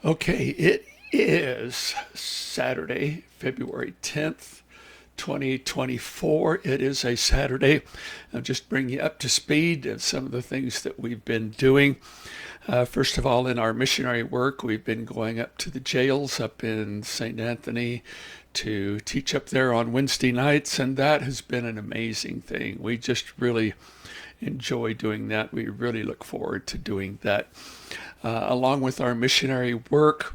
Okay, it is Saturday, February 10th, 2024. It is a Saturday. I'll just bring you up to speed of some of the things that we've been doing. First of all, in our missionary work, we've been going up to the jails up in St. Anthony to teach up there on Wednesday nights, and that has been an amazing thing. We just really enjoy doing that. We really look forward to doing that. Along with our missionary work,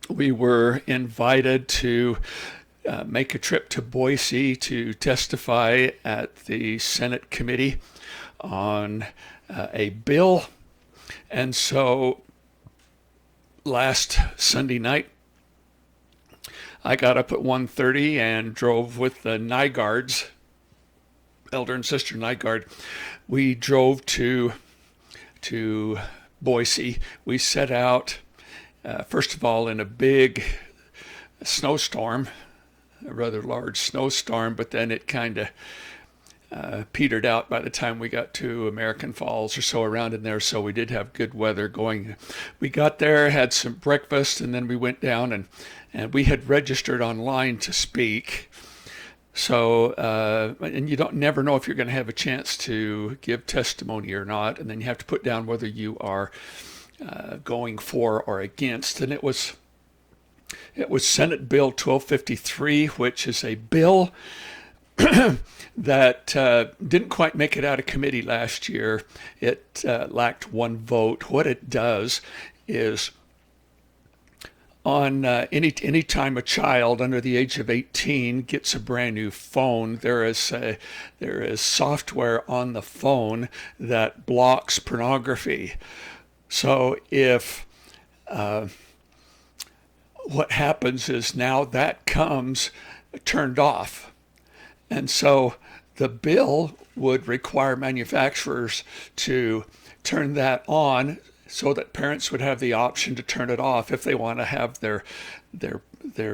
we were invited to make a trip to Boise to testify at the Senate committee on a bill. And so last Sunday night, I got up at 1:30 and drove with the Nygaards, Elder and Sister Nygaard. We drove to Boise. We set out, first of all, in a big snowstorm, a rather large snowstorm, but then it kind of petered out by the time we got to American Falls or so, around in there. So we did have good weather going. We got there, had some breakfast, and then we went down and we had registered online to speak. So, and you don't never know if you're going to have a chance to give testimony or not, and then you have to put down whether you are going for or against. And it was Senate Bill 1253, which is a bill that didn't quite make it out of committee last year. It lacked one vote. What it does is, on any time a child under the age of 18 gets a brand new phone, there is software on the phone that blocks pornography. So if what happens is now that comes turned off, and so the bill would require manufacturers to turn that on, so that parents would have the option to turn it off if they want to have their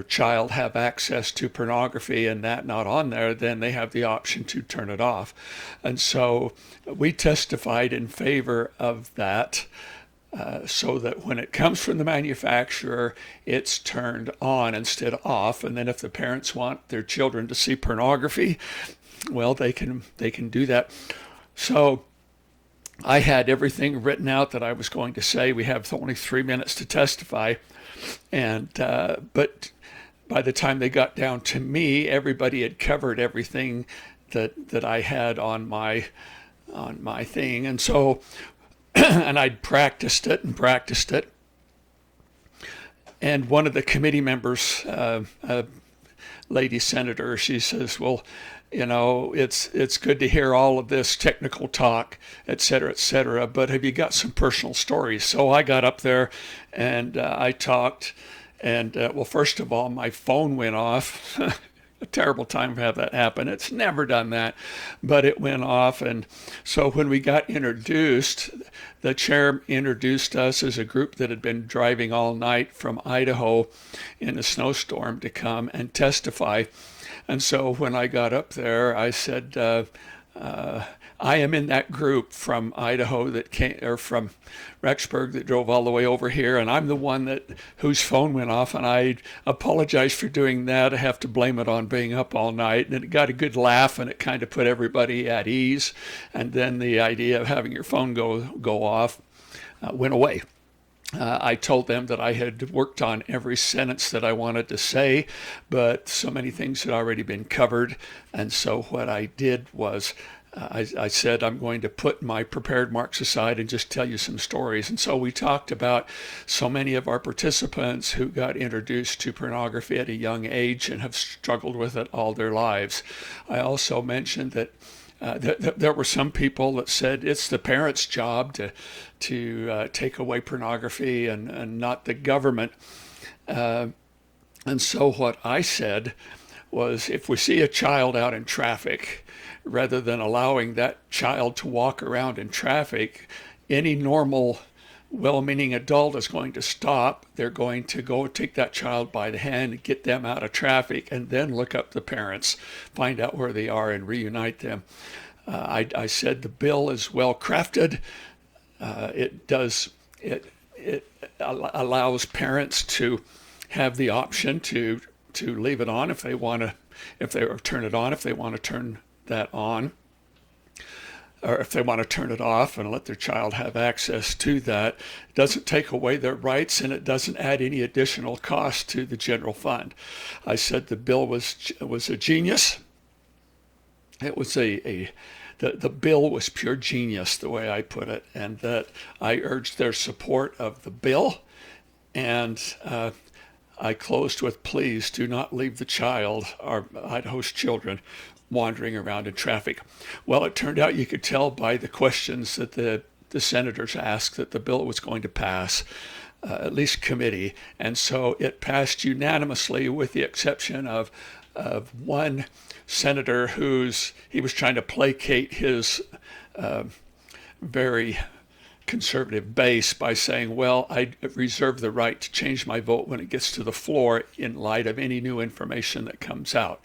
child have access to pornography, and that not on there, then they have the option to turn it off. And so we testified in favor of that, so that when it comes from the manufacturer, it's turned on instead of off. And then if the parents want their children to see pornography, well, they can do that. So I had everything written out that I was going to say. We have only 3 minutes to testify, and but by the time they got down to me, everybody had covered everything that I had on my thing, and so and I'd practiced it. And one of the committee members, lady senator, she says, "Well, you know, it's good to hear all of this technical talk, et cetera, but have you got some personal stories?" So I got up there and I talked, and well, first of all, my phone went off. A terrible time to have that happen. It's never done that, but it went off. And so when we got introduced, the chair introduced us as a group that had been driving all night from Idaho in a snowstorm to come and testify. And so when I got up there, I said, I am in that group from Idaho that came, or from Rexburg, that drove all the way over here, and I'm the one whose phone went off, and I apologize for doing that. I have to blame it on being up all night. And it got a good laugh, and it kind of put everybody at ease. And then the idea of having your phone go off went away. I told them that I had worked on every sentence that I wanted to say, but so many things had already been covered. And so what I did was I said, I'm going to put my prepared marks aside and just tell you some stories. And so we talked about so many of our participants who got introduced to pornography at a young age and have struggled with it all their lives. I also mentioned that there were some people that said it's the parents' job to take away pornography and not the government. And so what I said was, if we see a child out in traffic, rather than allowing that child to walk around in traffic, any normal, well-meaning adult is going to stop. They're going to go take that child by the hand, get them out of traffic, and then look up the parents, find out where they are, and reunite them. I said the bill is well crafted. It it allows parents to have the option to leave it on if they want to, if they or turn it on if they want to turn that on, or if they want to turn it off and let their child have access to that. It doesn't take away their rights, and it doesn't add any additional cost to the general fund. I said the bill was a genius. It was the bill was pure genius, the way I put it, and that I urged their support of the bill. And I closed with, please do not leave the child, our Idaho's children, wandering around in traffic. Well, it turned out you could tell by the questions that the senators asked that the bill was going to pass, at least committee. And so it passed unanimously, with the exception of one senator he was trying to placate his very conservative base by saying, well, I reserve the right to change my vote when it gets to the floor in light of any new information that comes out.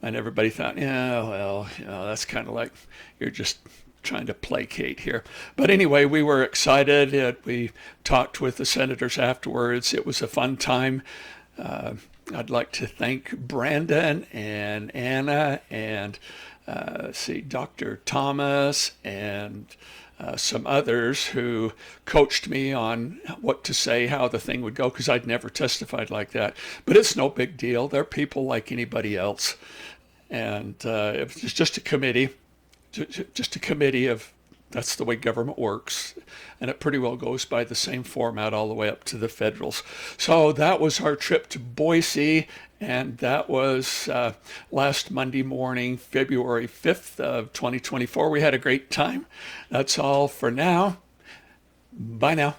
And everybody thought, yeah, well, that's kind of like you're just trying to placate here. But anyway, we were excited. We talked with the senators afterwards. It was a fun time. I'd like to thank Brandon and Anna and Dr. Thomas and some others who coached me on what to say, how the thing would go, because I'd never testified like that. But it's no big deal. They're people like anybody else. And it was just a committee, of, that's the way government works. And it pretty well goes by the same format all the way up to the federals. So that was our trip to Boise. And that was last Monday morning, February 5th of 2024. We had a great time. That's all for now. Bye now.